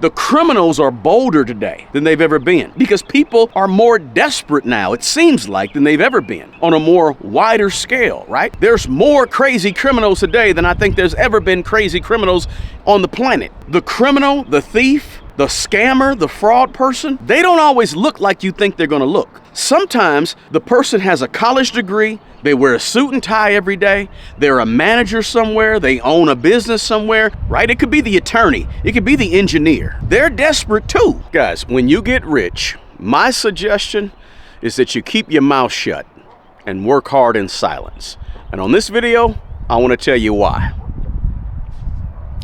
The criminals are bolder today than they've ever been because people are more desperate now, it seems like, than they've ever been on a more wider scale, right? There's more crazy criminals today than I think there's ever been crazy criminals on the planet. The criminal, the thief, the scammer, the fraud person, they don't always look like you think they're gonna look. Sometimes the person has a college degree, they wear a suit and tie every day, they're a manager somewhere, they own a business somewhere, right? It could be the attorney, it could be the engineer. They're desperate too. Guys, when you get rich, my suggestion is that you keep your mouth shut and work hard in silence. And on this video, I want to tell you why.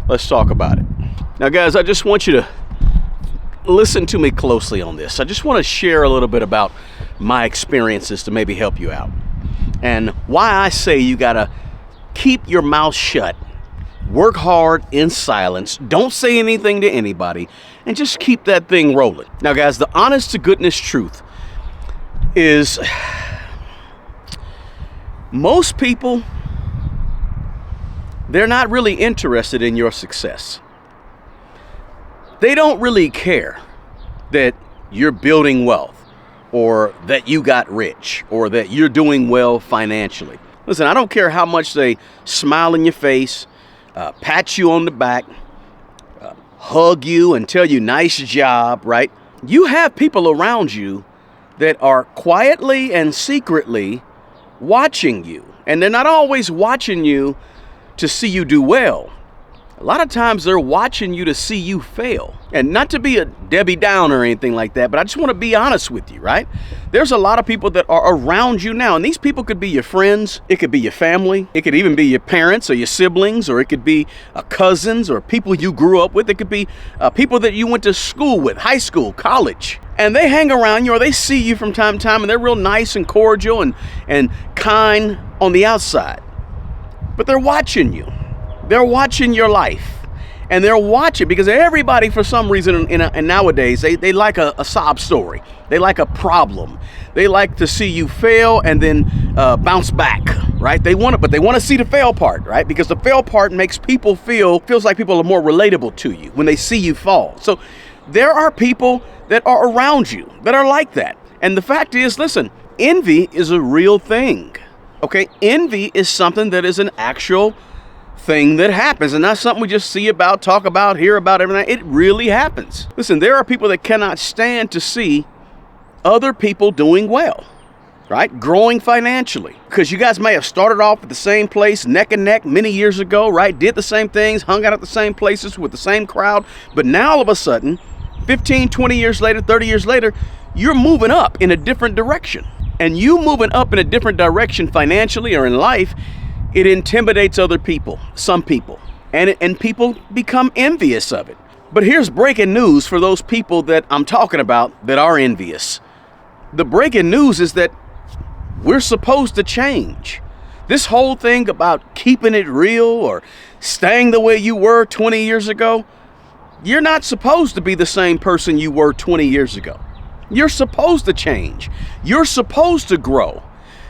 Let's talk about it. Now guys, I just want you to listen to me closely on this. I just want to share a little bit about my experiences to maybe help you out. And why I say you gotta keep your mouth shut, work hard in silence, don't say anything to anybody, and just keep that thing rolling. Now guys, the honest to goodness truth is most people, they're not really interested in your success. They don't really care that you're building wealth or that you got rich or that you're doing well financially. Listen, I don't care how much they smile in your face, pat you on the back, hug you and tell you nice job, right? You have people around you that are quietly and secretly watching you. And they're not always watching you to see you do well. A lot of times they're watching you to see you fail. And not to be a Debbie Downer or anything like that, but I just want to be honest with you, right? There's a lot of people that are around you now, and these people could be your friends, it could be your family, it could even be your parents or your siblings, or it could be cousins or people you grew up with. It could be people that you went to school with, high school, college. And they hang around you or they see you from time to time, and they're real nice and cordial and kind on the outside. But they're watching you. They're watching your life, and they're watching because everybody, for some reason, and nowadays, they like a sob story. They like a problem. They like to see you fail and then bounce back, right? They want to see the fail part, right? Because the fail part makes people feels like people are more relatable to you when they see you fall. So there are people that are around you that are like that. And the fact is, listen, envy is a real thing, okay? Envy is something that is an actual thing that happens, and not something we just see about, talk about, hear about, everything. It really happens. Listen, there are people that cannot stand to see other people doing well, right? Growing financially. Because you guys may have started off at the same place, neck and neck, many years ago, right? Did the same things, hung out at the same places with the same crowd. But now all of a sudden, 15, 20 years later, 30 years later, you're moving up in a different direction. And you moving up in a different direction financially or in life, it intimidates other people, some people, and people become envious of it. But here's breaking news for those people that I'm talking about that are envious. The breaking news is that we're supposed to change. This whole thing about keeping it real or staying the way you were 20 years ago, you're not supposed to be the same person you were 20 years ago. You're supposed to change. You're supposed to grow.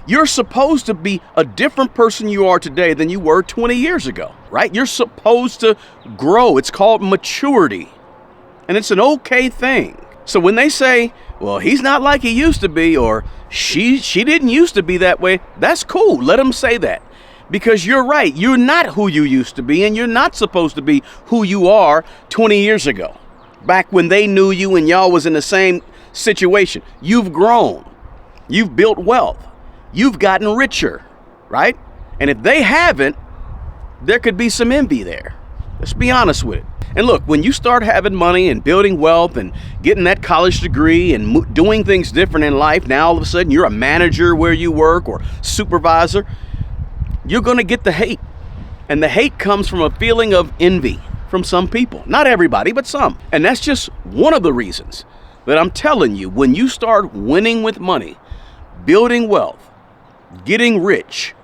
You're supposed to be a different person you are today than you were 20 years ago, right? You're supposed to grow. It's called maturity, and it's an okay thing. So when they say, well, he's not like he used to be, or she didn't used to be that way, that's cool. Let them say that, because you're right. You're not who you used to be, and you're not supposed to be who you are 20 years ago, back when they knew you and y'all was in the same situation. You've grown. You've built wealth. You've gotten richer, right? And if they haven't, there could be some envy there. Let's be honest with it. And look, when you start having money and building wealth and getting that college degree and doing things different in life, now all of a sudden you're a manager where you work or supervisor, you're going to get the hate. And the hate comes from a feeling of envy from some people. Not everybody, but some. And that's just one of the reasons that I'm telling you, when you start winning with money, building wealth, getting rich,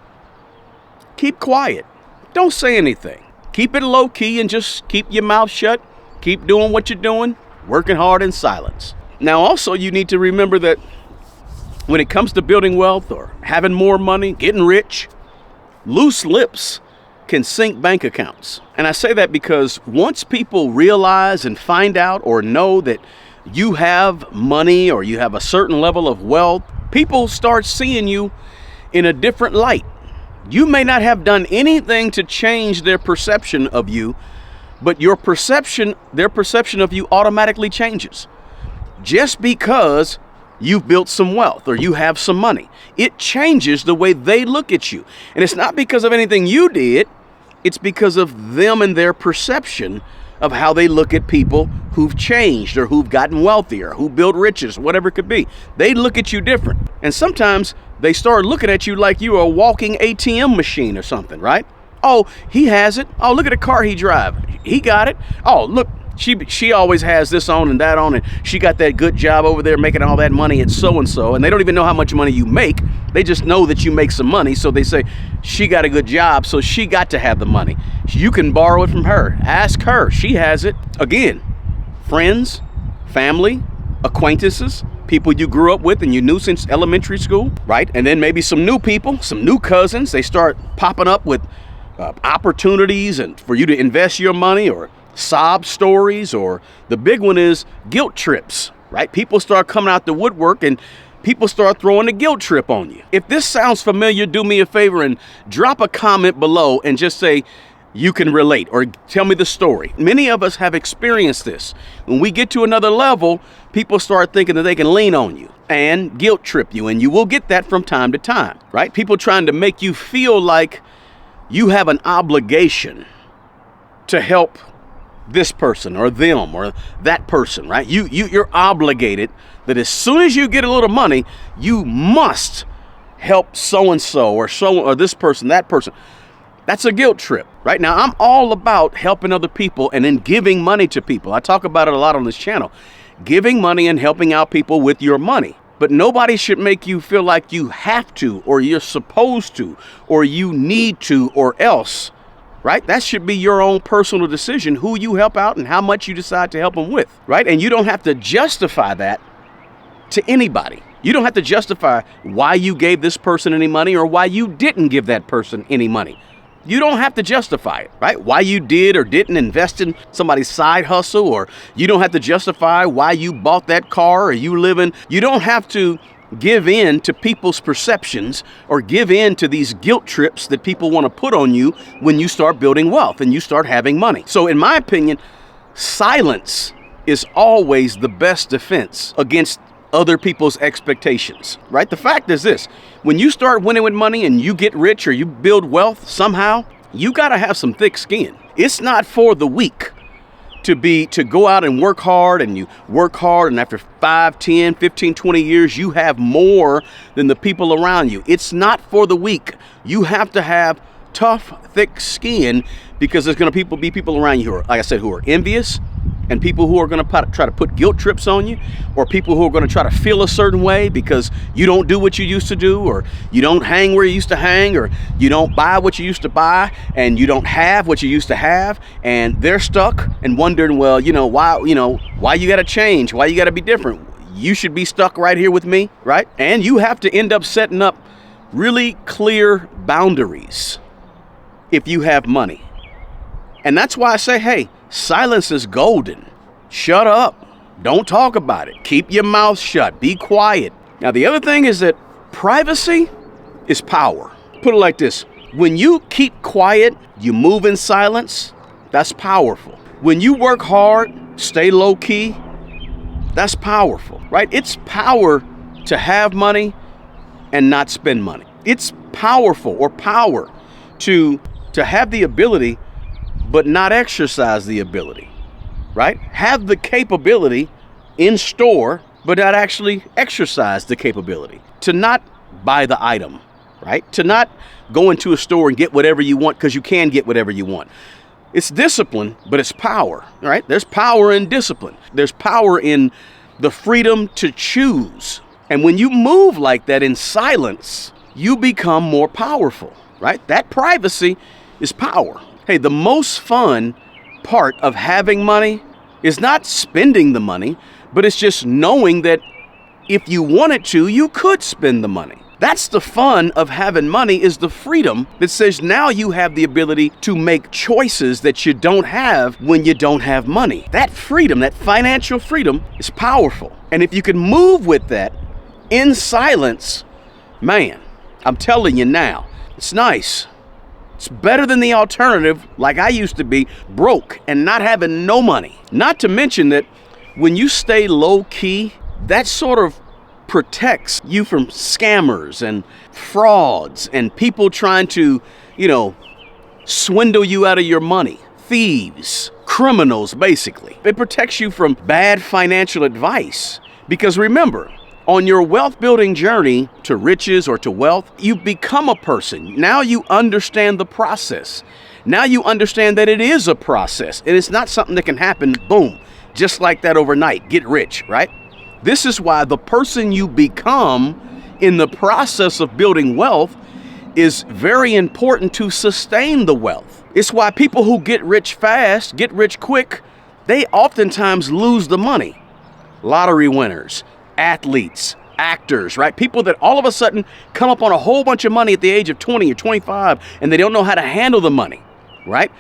keep quiet. Don't say anything. Keep it low key and just keep your mouth shut. Keep doing what you're doing, working hard in silence. Now also you need to remember that when it comes to building wealth or having more money, getting rich, loose lips can sink bank accounts. And I say that because once people realize and find out or know that you have money or you have a certain level of wealth, people start seeing you in a different light. You may not have done anything to change their perception of you, but their perception of you automatically changes. Just because you've built some wealth or you have some money, it changes the way they look at you. And it's not because of anything you did, it's because of them and their perception of how they look at people who've changed or who've gotten wealthier, who built riches, whatever it could be. They look at you different. And sometimes they start looking at you like you're a walking ATM machine or something, right? Oh, he has it. Oh, look at the car he drives. He got it. Oh, look, she always has this on and that on, and she got that good job over there making all that money at so-and-so, and they don't even know how much money you make. They just know that you make some money, so they say, she got a good job, so she got to have the money. You can borrow it from her. Ask her. She has it. Again, friends, family, acquaintances, people you grew up with and you knew since elementary school, right? And then maybe some new people, some new cousins, they start popping up with opportunities and for you to invest your money, or sob stories, or the big one is guilt trips, right? People start coming out the woodwork and people start throwing the guilt trip on you. If this sounds familiar, do me a favor and drop a comment below and just say you can relate, or tell me the story. Many of us have experienced this. When we get to another level, people start thinking that they can lean on you and guilt trip you, and you will get that from time to time, right? People trying to make you feel like you have an obligation to help this person or them or that person, right? You're obligated that as soon as you get a little money, you must help so-and-so or this person, that person. That's a guilt trip, right? Now, I'm all about helping other people and then giving money to people. I talk about it a lot on this channel. Giving money and helping out people with your money. But nobody should make you feel like you have to, or you're supposed to, or you need to, or else, right? That should be your own personal decision, who you help out and how much you decide to help them with, right? And you don't have to justify that to anybody. You don't have to justify why you gave this person any money or why you didn't give that person any money. You don't have to justify it, right? Why you did or didn't invest in somebody's side hustle, or you don't have to justify why you bought that car or you live in. You don't have to give in to people's perceptions or give in to these guilt trips that people want to put on you when you start building wealth and you start having money. So in my opinion, silence is always the best defense against other people's expectations, right? The fact is this: when you start winning with money and you get rich or you build wealth somehow, you got to have some thick skin. It's not for the weak to go out and work hard, and you work hard and after 5, 10, 15, 20 years, you have more than the people around you. It's not for the weak. You have to have tough, thick skin, because there's going to be people around you who are, like I said, who are envious, and people who are going to try to put guilt trips on you, or people who are going to try to feel a certain way because you don't do what you used to do, or you don't hang where you used to hang, or you don't buy what you used to buy, and you don't have what you used to have, and they're stuck and wondering, well, why you got to change, why you got to be different. You should be stuck right here with me, right? And you have to end up setting up really clear boundaries if you have money. And that's why I say, hey, silence is golden. Shut up. Don't talk about it. Keep your mouth shut. Be quiet. Now, the other thing is that privacy is power. Put it like this: when you keep quiet, you move in silence, that's powerful. When you work hard, stay low key, that's powerful, right? It's power to have money and not spend money. It's powerful, or power to have the ability but not exercise the ability, right? Have the capability in store, but not actually exercise the capability. To not buy the item, right? To not go into a store and get whatever you want because you can get whatever you want. It's discipline, but it's power, right? There's power in discipline. There's power in the freedom to choose. And when you move like that in silence, you become more powerful, right? That privacy is power. Hey, the most fun part of having money is not spending the money, but it's just knowing that if you wanted to, you could spend the money. That's the fun of having money, is the freedom that says now you have the ability to make choices that you don't have when you don't have money. That freedom, that financial freedom, is powerful. And if you can move with that in silence, man, I'm telling you now, it's nice. It's better than the alternative, like I used to be, broke and not having no money. Not to mention that when you stay low key, that sort of protects you from scammers and frauds and people trying to, swindle you out of your money. Thieves, criminals, basically. It protects you from bad financial advice. Because remember, on your wealth building journey to riches or to wealth, you become a person. Now you understand the process. Now you understand that it is a process. And it's not something that can happen, boom, just like that overnight. Get rich, right? This is why the person you become in the process of building wealth is very important to sustain the wealth. It's why people who get rich fast, get rich quick, they oftentimes lose the money. Lottery winners, athletes, actors, right? People that all of a sudden come up on a whole bunch of money at the age of 20 or 25 and they don't know how to handle the money, right?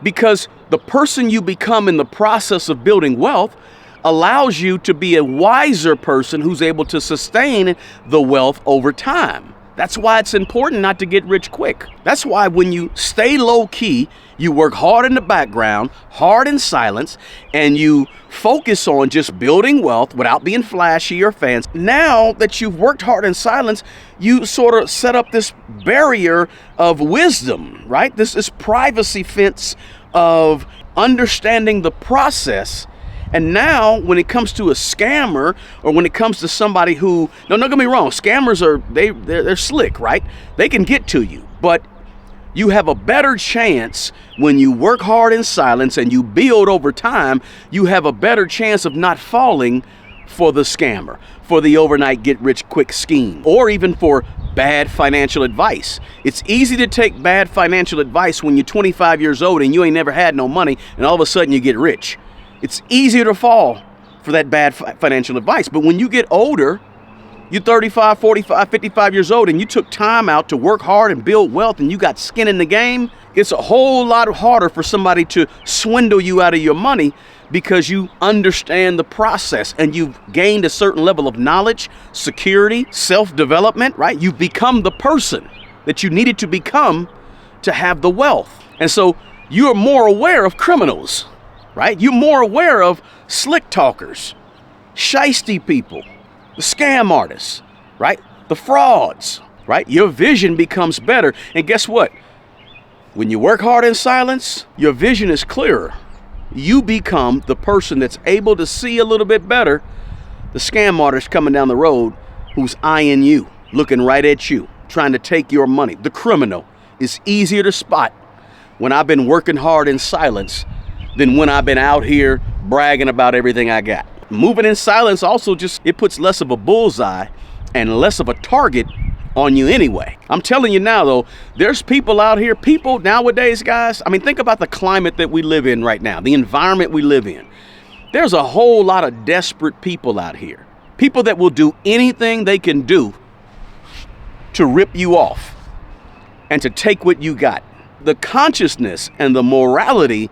Because the person you become in the process of building wealth allows you to be a wiser person who's able to sustain the wealth over time. That's why it's important not to get rich quick. That's why when you stay low key, you work hard in the background, hard in silence, and you focus on just building wealth without being flashy or fancy. Now that you've worked hard in silence, you sort of set up this barrier of wisdom, right? This privacy fence of understanding the process. And now when it comes to a scammer, or when it comes to somebody who, no, don't get me wrong, scammers they're slick, right? They can get to you, but you have a better chance when you work hard in silence and you build over time. You have a better chance of not falling for the scammer, for the overnight get rich quick scheme, or even for bad financial advice. It's easy to take bad financial advice when you're 25 years old and you ain't never had no money, and all of a sudden you get rich. It's easier to fall for that bad financial advice. But when you get older, you're 35, 45, 55 years old, and you took time out to work hard and build wealth, and you got skin in the game, it's a whole lot harder for somebody to swindle you out of your money, because you understand the process and you've gained a certain level of knowledge, security, self-development, right? You've become the person that you needed to become to have the wealth. And so you're more aware of criminals, right? You're more aware of slick talkers, shiesty people, the scam artists, right? The frauds, right? Your vision becomes better. And guess what? When you work hard in silence, your vision is clearer. You become the person that's able to see a little bit better the scam artist coming down the road who's eyeing you, looking right at you, trying to take your money. The criminal is easier to spot when I've been working hard in silence than when I've been out here bragging about everything I got. Moving in silence also it puts less of a bullseye and less of a target on you anyway. I'm telling you now though, there's people out here, people nowadays, guys, I mean, think about the climate that we live in right now, the environment we live in. There's a whole lot of desperate people out here. People that will do anything they can do to rip you off and to take what you got. The consciousness and the morality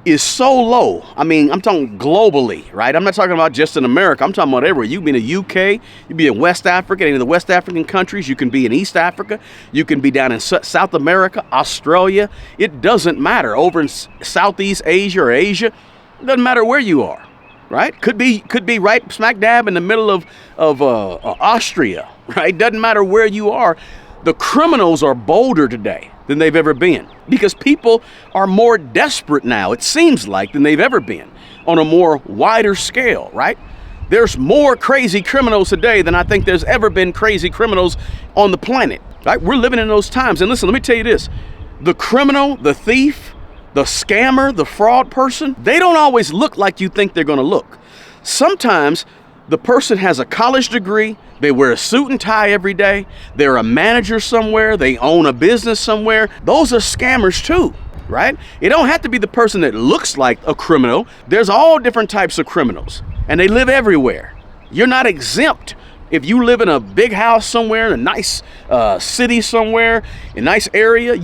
is so low. I mean, I'm talking globally, right? I'm not talking about just in America. I'm talking about everywhere. You can be in the UK, you can be in West Africa, any of the West African countries. You can be in East Africa. You can be down in South America, Australia. It doesn't matter. Over in Southeast Asia or Asia, it doesn't matter where you are, right? Could be right smack dab in the middle of Austria, right? Doesn't matter where you are. The criminals are bolder today than they've ever been, because people are more desperate now, it seems like, than they've ever been on a more wider scale, right? There's more crazy criminals today than I think there's ever been crazy criminals on the planet, right? We're living in those times. And listen, let me tell you this. The criminal, the thief, the scammer, the fraud person, they don't always look like you think they're going to look. Sometimes the person has a college degree, they wear a suit and tie every day, they're a manager somewhere, they own a business somewhere. Those are scammers too, right? It don't have to be the person that looks like a criminal. There's all different types of criminals, and they live everywhere. You're not exempt If you live in a big house somewhere, in a nice city somewhere, a nice area,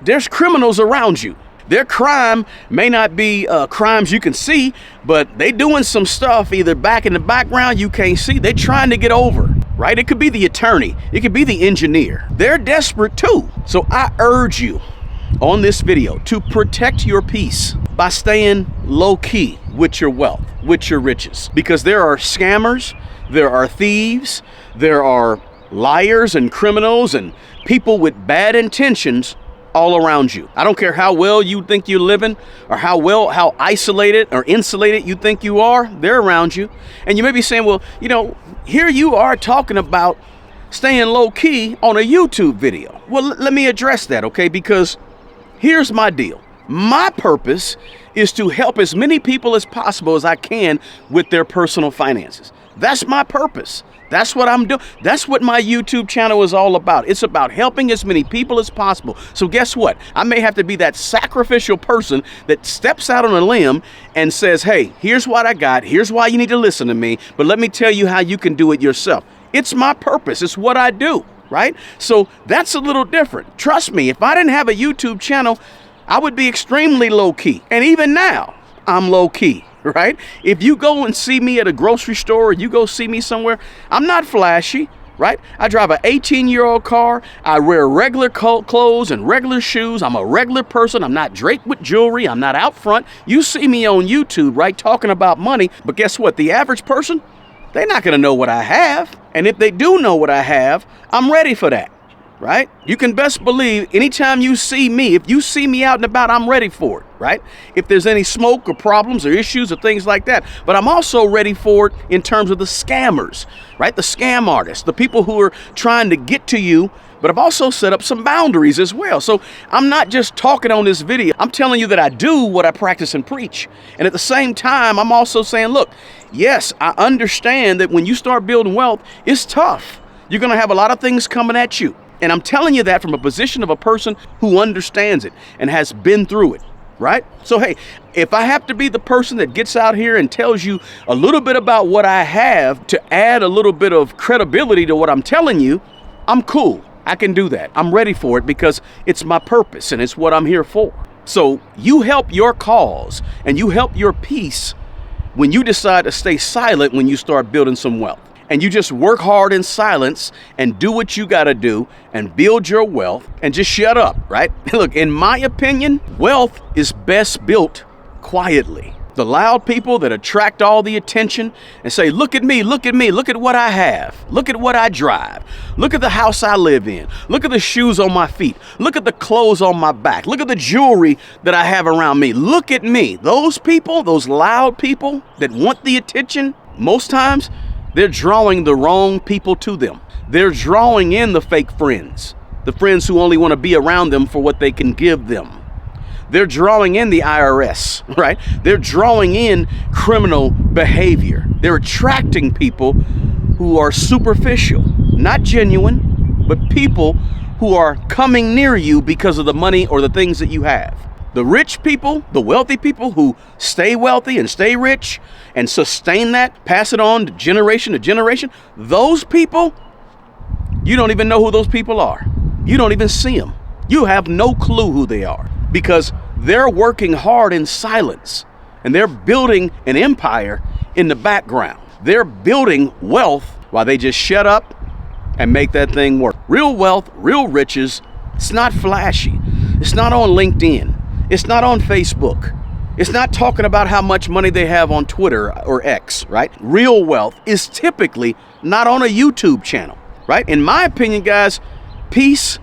there's criminals around you. Their crime may not be crimes you can see, but they doing some stuff either back in the background you can't see. They're trying to get over, right? It could be the attorney. It could be the engineer. They're desperate too. So I urge you on this video to protect your peace by staying low key with your wealth, with your riches, because there are scammers, there are thieves, there are liars and criminals and people with bad intentions all around you. I don't care how well you think you're living or how isolated or insulated you think you are, they're around you. And you may be saying, well, you know, here you are talking about staying low key on a YouTube video. Well, let me address that, okay? Because here's my deal. My purpose is to help as many people as possible as I can with their personal finances. That's my purpose. That's what I'm doing. That's what my YouTube channel is all about. It's about helping as many people as possible. So guess what? I may have to be that sacrificial person that steps out on a limb and says, hey, here's what I got. Here's why you need to listen to me. But let me tell you how you can do it yourself. It's my purpose. It's what I do, right? So that's a little different. Trust me, if I didn't have a YouTube channel, I would be extremely low key. And even now, I'm low key. Right? If you go and see me at a grocery store or you go see me somewhere, I'm not flashy, right? I drive an 18-year-old car. I wear regular clothes and regular shoes. I'm a regular person. I'm not draped with jewelry. I'm not out front. You see me on YouTube, right, talking about money. But guess what? The average person, they're not going to know what I have. And if they do know what I have, I'm ready for that. Right? You can best believe anytime you see me, if you see me out and about, I'm ready for it, right? If there's any smoke or problems or issues or things like that. But I'm also ready for it in terms of the scammers, right? The scam artists, the people who are trying to get to you. But I've also set up some boundaries as well. So I'm not just talking on this video. I'm telling you that I do what I practice and preach. And at the same time, I'm also saying, look, yes, I understand that when you start building wealth, it's tough. You're going to have a lot of things coming at you. And I'm telling you that from a position of a person who understands it and has been through it, right? So, hey, if I have to be the person that gets out here and tells you a little bit about what I have to add a little bit of credibility to what I'm telling you, I'm cool. I can do that. I'm ready for it because it's my purpose and it's what I'm here for. So you help your cause and you help your peace when you decide to stay silent when you start building some wealth. And you just work hard in silence and do what you got to do and build your wealth and just shut up, right? Look, in my opinion, wealth is best built quietly. The loud people that attract all the attention and say, look at me, look at me, look at what I have. Look at what I drive. Look at the house I live in. Look at the shoes on my feet. Look at the clothes on my back. Look at the jewelry that I have around me. Look at me. Those people, those loud people that want the attention, most times, they're drawing the wrong people to them. They're drawing in the fake friends, the friends who only want to be around them for what they can give them. They're drawing in the IRS, right? They're drawing in criminal behavior. They're attracting people who are superficial, not genuine, but people who are coming near you because of the money or the things that you have. The rich people, the wealthy people who stay wealthy and stay rich and sustain that, pass it on to generation, those people, you don't even know who those people are. You don't even see them. You have no clue who they are because they're working hard in silence and they're building an empire in the background. They're building wealth while they just shut up and make that thing work. Real wealth, real riches, it's not flashy. It's not on LinkedIn. It's not on Facebook. It's not talking about how much money they have on Twitter or X, right? Real wealth is typically not on a YouTube channel, right? In my opinion, guys, peace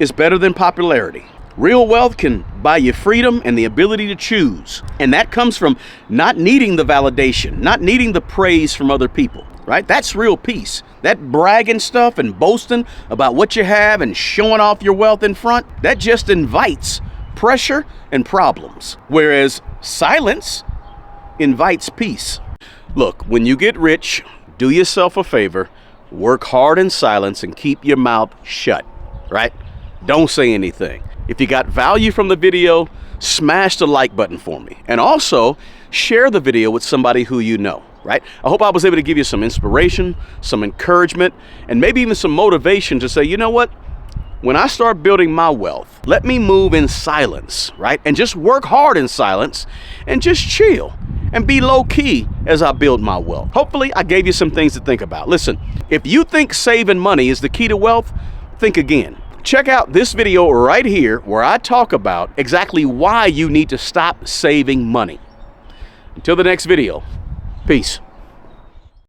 is better than popularity. Real wealth can buy you freedom and the ability to choose. And that comes from not needing the validation, not needing the praise from other people, right? That's real peace. That bragging stuff and boasting about what you have and showing off your wealth in front, that just invites pressure and problems, whereas silence invites peace. Look, when you get rich, do yourself a favor, work hard in silence and keep your mouth shut, right? Don't say anything. If you got value from the video, smash the like button for me. And also, share the video with somebody who you know. right? I hope I was able to give you some inspiration, some encouragement, and maybe even some motivation to say, you know what? When I start building my wealth, let me move in silence, right? And just work hard in silence and just chill and be low key as I build my wealth. Hopefully, I gave you some things to think about. Listen, if you think saving money is the key to wealth, think again. Check out this video right here where I talk about exactly why you need to stop saving money. Until the next video, peace.